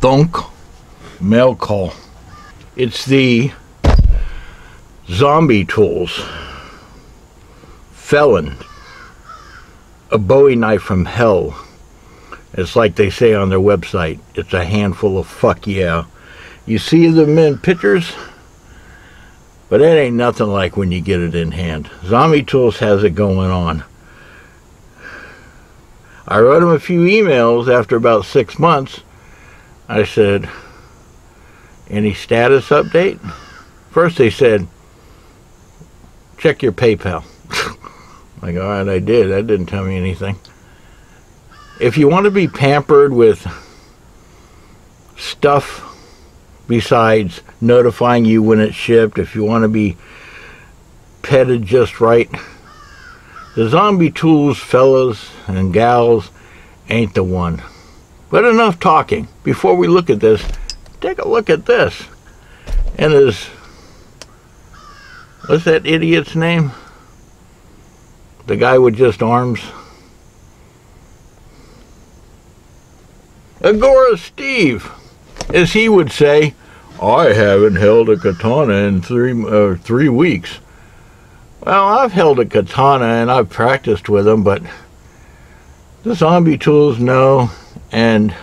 Thunk mail call. It's the zombie tools. Felon. A Bowie knife from hell. It's like they say on their website. It's a handful of fuck yeah. You see them in pictures, but it ain't nothing like when you get it in hand. Zombie Tools has it going on. I wrote them a few emails after about 6 months. I said, any status update? First they said, check your PayPal. Like, all right, I did. That didn't tell me anything. If you want to be pampered with stuff besides notifying you when it's shipped, if you want to be petted just right, the Zombie Tools fellas and gals ain't the one. But enough talking. Before we look at this, take a look at this. And what's that idiot's name? The guy with just arms? Agoura Steve. As he would say, I haven't held a katana in 3 weeks. Well, I've held a katana and I've practiced with them, but the Zombie Tools, no, and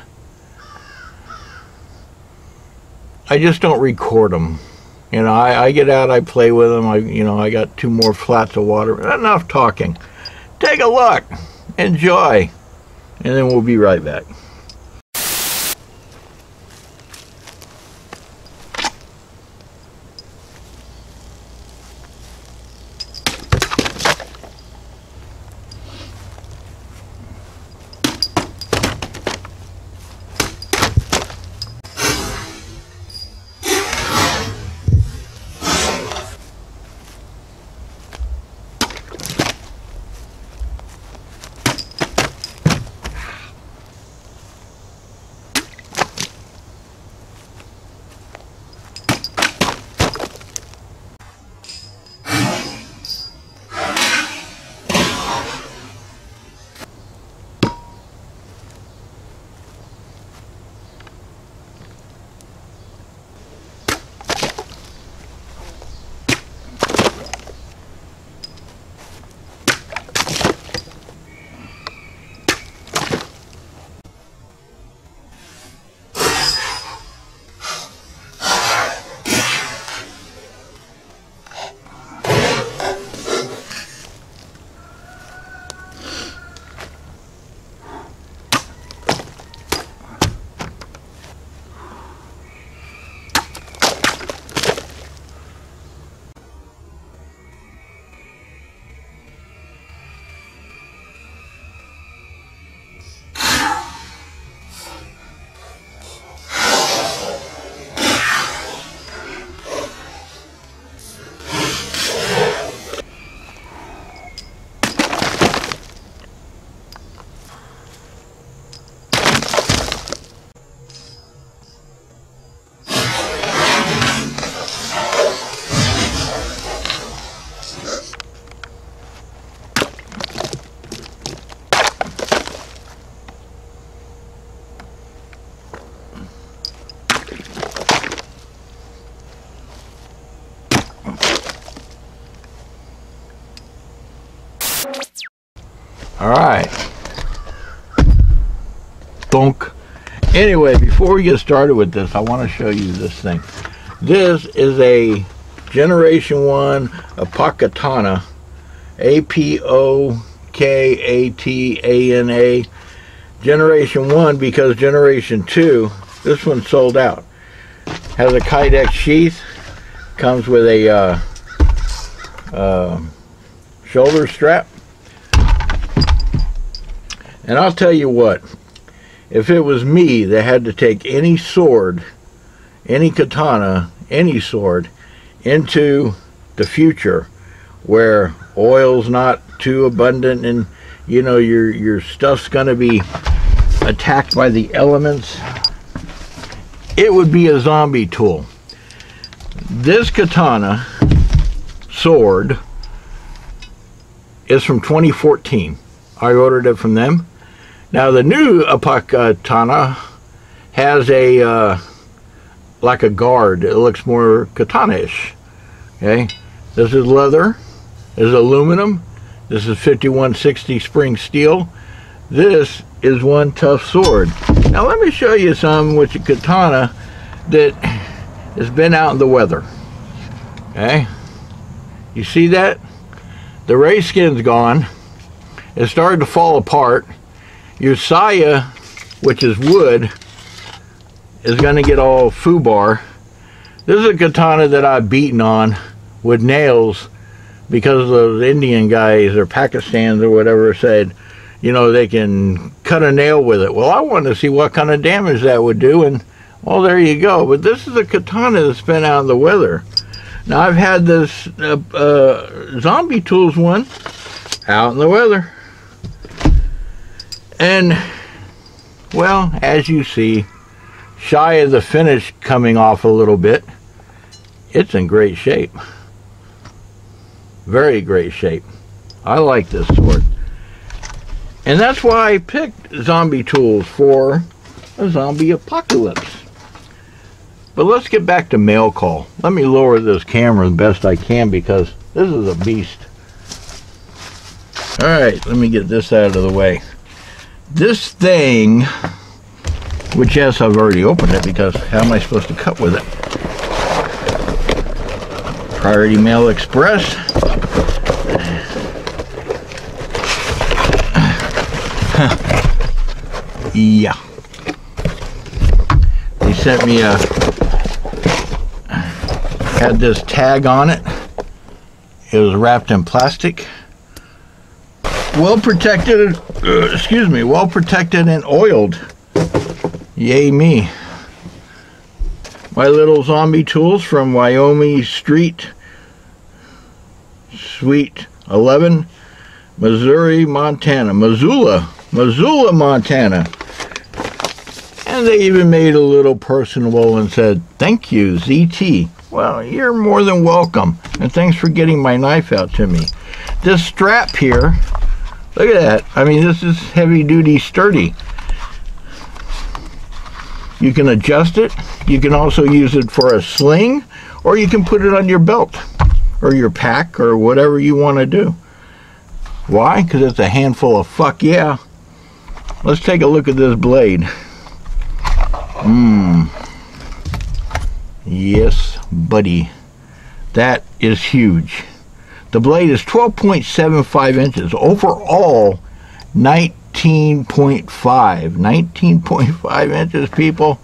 I just don't record them. You know, I get out, I play with them. I got 2 more flats of water. Enough talking. Take a look, enjoy, and then we'll be right back. Alright. Thunk. Anyway, before we get started with this, I want to show you this thing. This is a Generation 1 Apokatana. A-P-O-K-A-T-A-N-A. Generation 1, because Generation 2, this one sold out. Has a Kydex sheath. Comes with a shoulder strap. And I'll tell you what, if it was me that had to take any sword, any katana, any sword, into the future where oil's not too abundant and, you know, your stuff's going to be attacked by the elements, it would be a zombie tool. This katana sword is from 2014. I ordered it from them. Now the new Apokatana has a like a guard. It looks more katana-ish. Okay, this is leather. This is aluminum. This is 5160 spring steel. This is one tough sword. Now let me show you some with your katana that has been out in the weather. Okay, you see that? The ray skin's gone. It's starting to fall apart. Your saya, which is wood, is going to get all foobar. This is a katana that I've beaten on with nails because those Indian guys or Pakistans or whatever said, you know, they can cut a nail with it. Well, I wanted to see what kind of damage that would do, and well, there you go. But this is a katana that's been out in the weather. Now, I've had this Zombie Tools one out in the weather. And, well, as you see, shy of the finish coming off a little bit, it's in great shape. Very great shape. I like this sword. And that's why I picked Zombie Tools for a zombie apocalypse. But let's get back to mail call. Let me lower this camera the best I can because this is a beast. Alright, let me get this out of the way. This thing, which yes, I've already opened it because how am I supposed to cut with it? Priority Mail Express. Yeah. They sent me had this tag on it. It was wrapped in plastic. Well protected, excuse me, well protected and oiled. Yay me. My little Zombie Tools from Wyoming Street, Suite 11, Missouri, Montana. Missoula, Montana. And they even made a little personable and said, thank you, ZT. Well, you're more than welcome. And thanks for getting my knife out to me. This strap here, look at that. I mean, this is heavy duty, sturdy. You can adjust it. You can also use it for a sling, or you can put it on your belt or your pack or whatever you want to do. Why? Because it's a handful of fuck yeah. Let's take a look at this blade. Yes, buddy. That is huge. The blade is 12.75 inches. Overall, 19.5. 19.5 inches, people.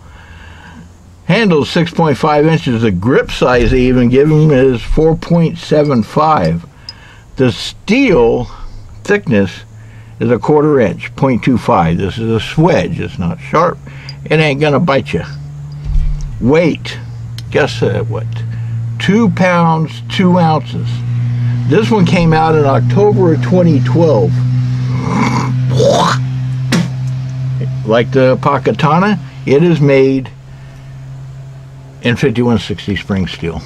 Handle's 6.5 inches. The grip size they even give them is 4.75. The steel thickness is a 1/4 inch, 0.25. This is a swedge. It's not sharp. It ain't gonna bite you. Weight, guess what? 2 pounds, 2 ounces. This one came out in October of 2012. Like the Apokatana, it is made in 5160 spring steel.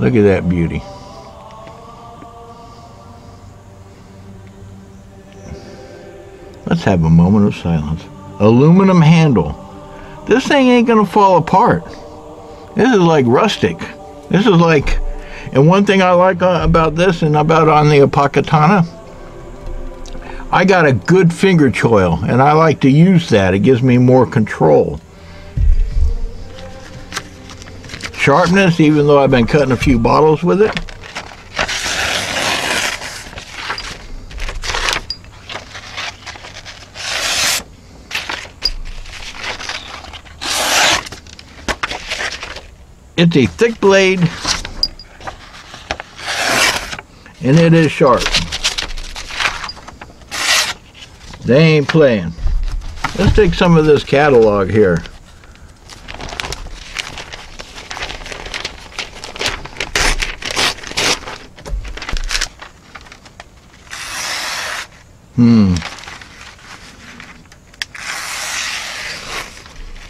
Look at that beauty. Let's have a moment of silence. Aluminum handle. This thing ain't gonna fall apart. This is like rustic. This is like, and one thing I like about this and about on the Apokatana, I got a good finger choil, and I like to use that. It gives me more control. Sharpness, even though I've been cutting a few bottles with it. It's a thick blade, and it is sharp. They ain't playing. Let's take some of this catalog here.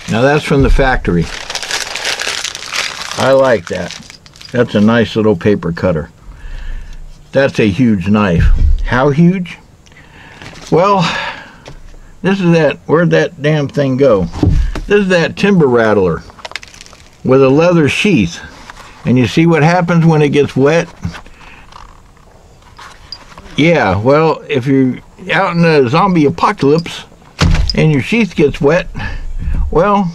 Now that's from the factory. I like that. That's a nice little paper cutter. That's a huge knife. How huge? Well, this is that. Where'd that damn thing go? This is that timber rattler with a leather sheath. And you see what happens when it gets wet? Yeah, well, if you're out in a zombie apocalypse and your sheath gets wet, well,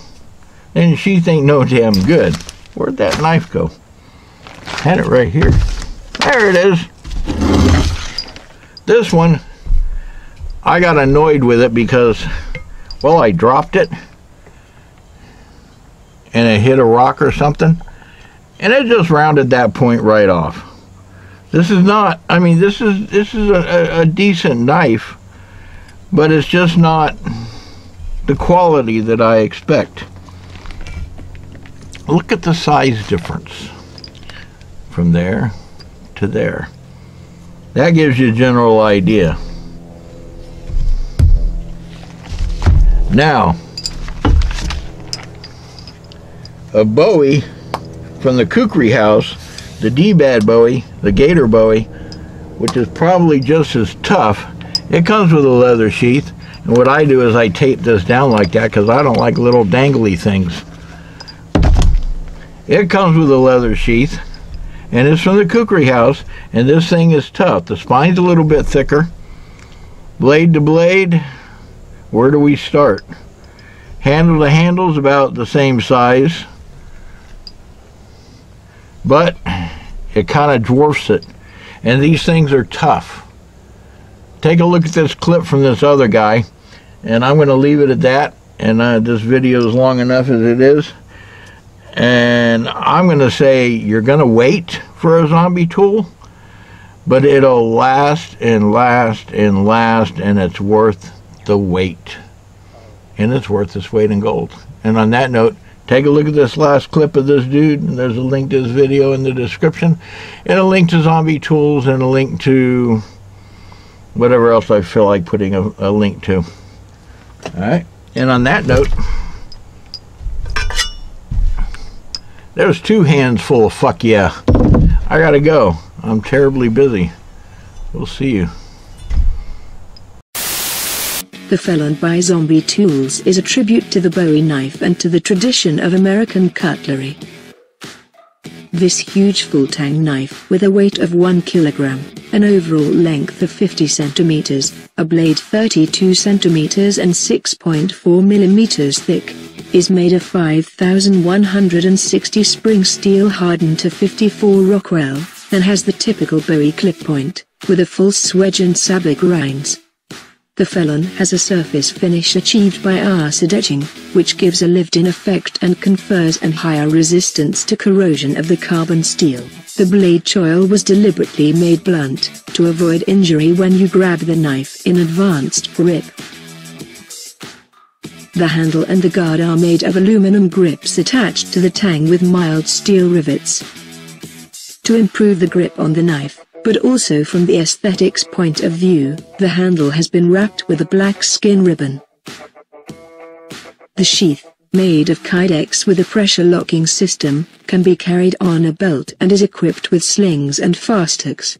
then your sheath ain't no damn good. Where'd that knife go? Had it right here. There it is. This one, I got annoyed with it because, well, I dropped it and it hit a rock or something, and it just rounded that point right off. This is not, I mean, this is a decent knife, but it's just not the quality that I expect. Look at the size difference from there to there. That gives you a general idea. Now, a Bowie from the Kukri house, the D-Bad Bowie, the Gator Bowie, which is probably just as tough. It comes with a leather sheath, and what I do is I tape this down like that because I don't like little dangly things. It comes with a leather sheath, and it's from the Kukri house, and this thing is tough. The spine's a little bit thicker. Blade to blade, where do we start? Handle to handle's about the same size, but it kind of dwarfs it. And these things are tough. Take a look at this clip from this other guy, and I'm going to leave it at that. And this video is long enough as it is. And I'm going to say you're going to wait for a zombie tool, but it'll last and last and last, and it's worth the wait. And it's worth its weight in gold. And on that note, take a look at this last clip of this dude, and there's a link to this video in the description, and a link to zombie tools, and a link to whatever else I feel like putting a link to. Alright, and on that note, there's 2 hands full of fuck yeah. I gotta go. I'm terribly busy. We'll see you. The Felon by Zombie Tools is a tribute to the Bowie knife and to the tradition of American cutlery. This huge full-tang knife with a weight of 1 kilogram, an overall length of 50 centimeters, a blade 32 centimeters and 6.4 millimeters thick, is made of 5,160 spring steel hardened to 54 Rockwell, and has the typical Bowie clip point, with a full swedge and sabre grinds. The Felon has a surface finish achieved by acid etching, which gives a lived-in effect and confers a higher resistance to corrosion of the carbon steel. The blade choil was deliberately made blunt, to avoid injury when you grab the knife in advanced grip. The handle and the guard are made of aluminum grips attached to the tang with mild steel rivets. To improve the grip on the knife, but also from the aesthetics point of view, the handle has been wrapped with a black skin ribbon. The sheath, made of Kydex with a pressure locking system, can be carried on a belt and is equipped with slings and fasthooks.